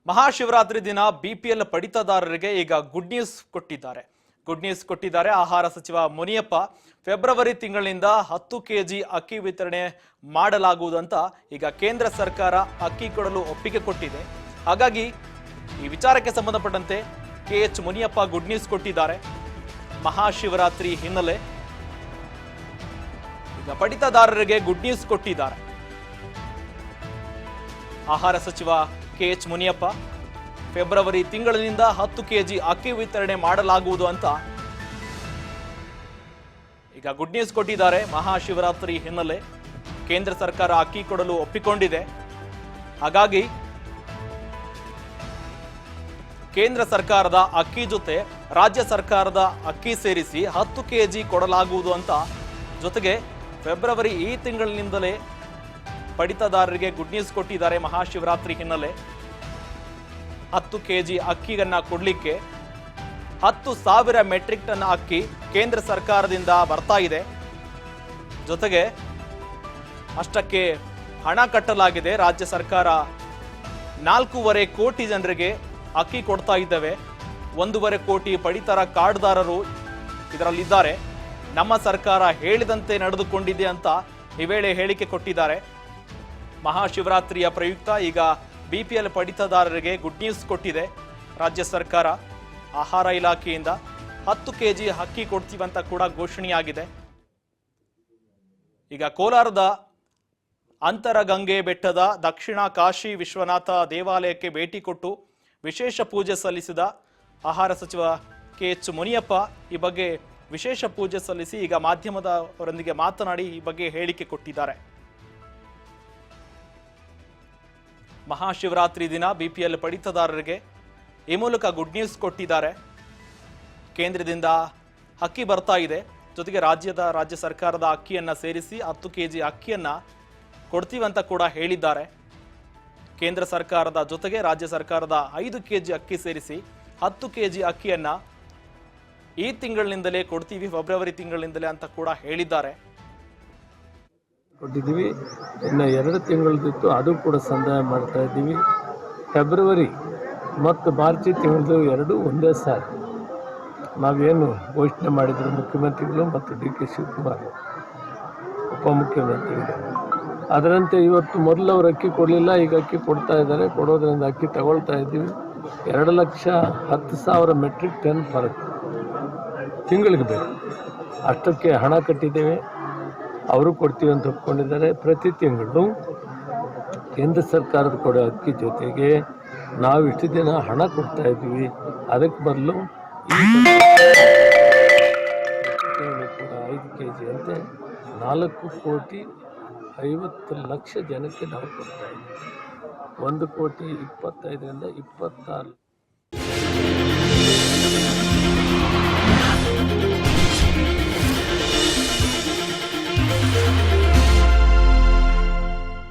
ಮಹಾಶಿವರಾತ್ರಿ ದಿನ ಬಿಪಿಎಲ್ ಪಡಿತದಾರರಿಗೆ ಈಗ good news ಕೊಟ್ಟಿದ್ದಾರೆ. ಆಹಾರ ಸಚಿವ ಮುನಿಯಪ್ಪ ಫೆಬ್ರವರಿ ತಿಂಗಳಿನಿಂದ 10 ಕೆಜಿ ಅಕ್ಕಿ ವಿತರಣೆ ಮಾಡಲಾಗುವುದು ಅಂತ ಈಗ ಕೇಂದ್ರ ಸರ್ಕಾರ ಅಕ್ಕಿ ಕೊಡಲು ಒಪ್ಪಿಗೆ ಕೊಟ್ಟಿದೆ. ಹಾಗಾಗಿ ಈ ವಿಚಾರಕ್ಕೆ ಸಂಬಂಧಪಟ್ಟಂತೆ ಕೆಎಚ್ ಮುನಿಯಪ್ಪ ಗುಡ್ ನ್ಯೂಸ್ ಕೊಟ್ಟಿದ್ದಾರೆ. ಮಹಾಶಿವರಾತ್ರಿ ಹಿನ್ನೆಲೆ ಈಗ ಪಡಿತದಾರರಿಗೆ ಗುಡ್ ನ್ಯೂಸ್ ಕೊಟ್ಟಿದ್ದಾರೆ. ಆಹಾರ ಸಚಿವ ಕೆಎಚ್ ಮುನಿಯಪ್ಪ ಫೆಬ್ರವರಿ ತಿಂಗಳಿನಿಂದ 10 ಕೆಜಿ ಅಕ್ಕಿ ವಿತರಣೆ ಮಾಡಲಾಗುವುದು ಅಂತ ಈಗ ಗುಡ್ ನ್ಯೂಸ್ ಕೊಟ್ಟಿದ್ದಾರೆ. ಮಹಾಶಿವರಾತ್ರಿ ಹಿನ್ನೆಲೆ ಕೇಂದ್ರ ಸರ್ಕಾರ ಅಕ್ಕಿ ಕೊಡಲು ಒಪ್ಪಿಕೊಂಡಿದೆ. ಹಾಗಾಗಿ ಕೇಂದ್ರ ಸರ್ಕಾರದ ಅಕ್ಕಿ ಜೊತೆ ರಾಜ್ಯ ಸರ್ಕಾರದ ಅಕ್ಕಿ ಸೇರಿಸಿ 10 ಕೆಜಿ ಕೊಡಲಾಗುವುದು ಅಂತ, ಜೊತೆಗೆ ಫೆಬ್ರವರಿ ಈ ತಿಂಗಳಿನಿಂದಲೇ ಪಡಿತದಾರರಿಗೆ ಗುಡ್ ನ್ಯೂಸ್ ಕೊಟ್ಟಿದ್ದಾರೆ. ಮಹಾಶಿವರಾತ್ರಿ ಹಿನ್ನೆಲೆ 10 ಕೆಜಿ ಅಕ್ಕಿಯನ್ನ ಕೊಡ್ಲಿಕ್ಕೆ 10,000 ಮೆಟ್ರಿಕ್ ಟನ್ ಅಕ್ಕಿ ಕೇಂದ್ರ ಸರ್ಕಾರದಿಂದ ಬರ್ತಾ ಇದೆ. ಜೊತೆಗೆ ಅಷ್ಟಕ್ಕೆ ಹಣ ಕಟ್ಟಲಾಗಿದೆ. ರಾಜ್ಯ ಸರ್ಕಾರ 4.5 ಕೋಟಿ ಜನರಿಗೆ ಅಕ್ಕಿ ಕೊಡ್ತಾ ಇದ್ದೇವೆ. 1.5 ಕೋಟಿ ಪಡಿತರ ಕಾರ್ಡ್ದಾರರು ಇದರಲ್ಲಿದ್ದಾರೆ. ನಮ್ಮ ಸರ್ಕಾರ ಹೇಳಿದಂತೆ ನಡೆದುಕೊಂಡಿದೆ ಅಂತ ಈ ವೇಳೆ ಹೇಳಿಕೆ ಕೊಟ್ಟಿದ್ದಾರೆ. ಮಹಾಶಿವರಾತ್ರಿಯ ಪ್ರಯುಕ್ತ ಈಗ ಬಿಪಿಎಲ್ ಪಡಿತದಾರರಿಗೆ ಗುಡ್ ನ್ಯೂಸ್ ಕೊಟ್ಟಿದೆ ರಾಜ್ಯ ಸರ್ಕಾರ. ಆಹಾರ ಇಲಾಖೆಯಿಂದ 10 ಕೆಜಿ ಅಕ್ಕಿ ಕೊಡ್ತೀವಂತ ಕೂಡ ಘೋಷಣೆಯಾಗಿದೆ. ಈಗ ಕೋಲಾರದ ಅಂತರಗಂಗೆ ಬೆಟ್ಟದ ದಕ್ಷಿಣ ಕಾಶಿ ವಿಶ್ವನಾಥ ದೇವಾಲಯಕ್ಕೆ ಭೇಟಿ ಕೊಟ್ಟು ವಿಶೇಷ ಪೂಜೆ ಸಲ್ಲಿಸಿದ ಆಹಾರ ಸಚಿವ ಕೆಎಚ್ ಮುನಿಯಪ್ಪ ಈ ಬಗ್ಗೆ ವಿಶೇಷ ಪೂಜೆ ಸಲ್ಲಿಸಿ ಈಗ ಮಾಧ್ಯಮದವರೊಂದಿಗೆ ಮಾತನಾಡಿ ಈ ಬಗ್ಗೆ ಹೇಳಿಕೆ ಕೊಟ್ಟಿದ್ದಾರೆ. ಮಹಾಶಿವರಾತ್ರಿ ದಿನ ಬಿಪಿಎಲ್ ಪಡಿತದಾರರಿಗೆ ಈ ಮೂಲಕ ಗುಡ್ ನ್ಯೂಸ್ ಕೊಟ್ಟಿದ್ದಾರೆ. ಕೇಂದ್ರದಿಂದ ಅಕ್ಕಿ ಬರ್ತಾ ಇದೆ. ಜೊತೆಗೆ ರಾಜ್ಯ ಸರ್ಕಾರದ ಅಕ್ಕಿಯನ್ನ ಸೇರಿಸಿ 10 ಕೆಜಿ ಅಕ್ಕಿಯನ್ನ ಕೊಡ್ತೀವಂತ ಕೂಡ ಹೇಳಿದ್ದಾರೆ. ಕೇಂದ್ರ ಸರ್ಕಾರದ ಜೊತೆಗೆ ರಾಜ್ಯ ಸರ್ಕಾರದ 5 ಕೆಜಿ ಅಕ್ಕಿ ಸೇರಿಸಿ 10 ಕೆಜಿ ಅಕ್ಕಿಯನ್ನ ಈ ತಿಂಗಳಿನಿಂದಲೇ ಕೊಡ್ತೀವಿ, ಫೆಬ್ರವರಿ ತಿಂಗಳಿನಿಂದಲೇ ಅಂತ ಕೂಡ ಹೇಳಿದ್ದಾರೆ. ಕೊಟ್ಟಿದ್ದೀವಿ. ಇನ್ನು 2 ತಿಂಗಳದಿತ್ತು, ಅದು ಕೂಡ ಸಂದಾಯ ಮಾಡ್ತಾ ಇದ್ದೀವಿ. ಫೆಬ್ರವರಿ ಮತ್ತು ಮಾರ್ಚ್ ತಿಂಗಳದು 2 ಒಂದೇ ಸಾರಿ ನಾವೇನು ಘೋಷಣೆ ಮಾಡಿದ್ರು ಮುಖ್ಯಮಂತ್ರಿಗಳು ಮತ್ತು DK ಶಿವಕುಮಾರ್ ಉಪಮುಖ್ಯಮಂತ್ರಿಗಳು, ಅದರಂತೆ ಇವತ್ತು ಮೊದಲು ಅವರು ಅಕ್ಕಿ ಕೊಡಲಿಲ್ಲ, ಈಗ ಅಕ್ಕಿ ಕೊಡ್ತಾ ಇದ್ದಾರೆ. ಕೊಡೋದ್ರಿಂದ ಅಕ್ಕಿ ತಗೊಳ್ತಾ ಇದ್ದೀವಿ. 2,10,000 ಮೆಟ್ರಿಕ್ ಟನ್ ಪರ್ ತಿಂಗಳಿಗೆ ಬೇಕು. ಅಷ್ಟಕ್ಕೆ ಹಣ ಕಟ್ಟಿದ್ದೇವೆ. ಅವರು ಕೊಡ್ತೀವಿ ಅಂತ ಒಪ್ಕೊಂಡಿದ್ದಾರೆ. ಪ್ರತಿ ತಿಂಗಳು ಕೇಂದ್ರ ಸರ್ಕಾರದ ಕೊಡೋ ಅಕ್ಕಿ ಜೊತೆಗೆ ನಾವು ಇಷ್ಟು ದಿನ ಹಣ ಕೊಡ್ತಾ ಇದ್ದೀವಿ. ಅದಕ್ಕೆ ಬದಲು ಈ ತಿಂಗಳು ಕೂಡ 5 ಕೆಜಿ ಅಂತೆ 4,50,00,000 ಜನಕ್ಕೆ ನಾವು ಕೊಡ್ತಾ ಇದ್ದೀವಿ. 1,25,00,000 26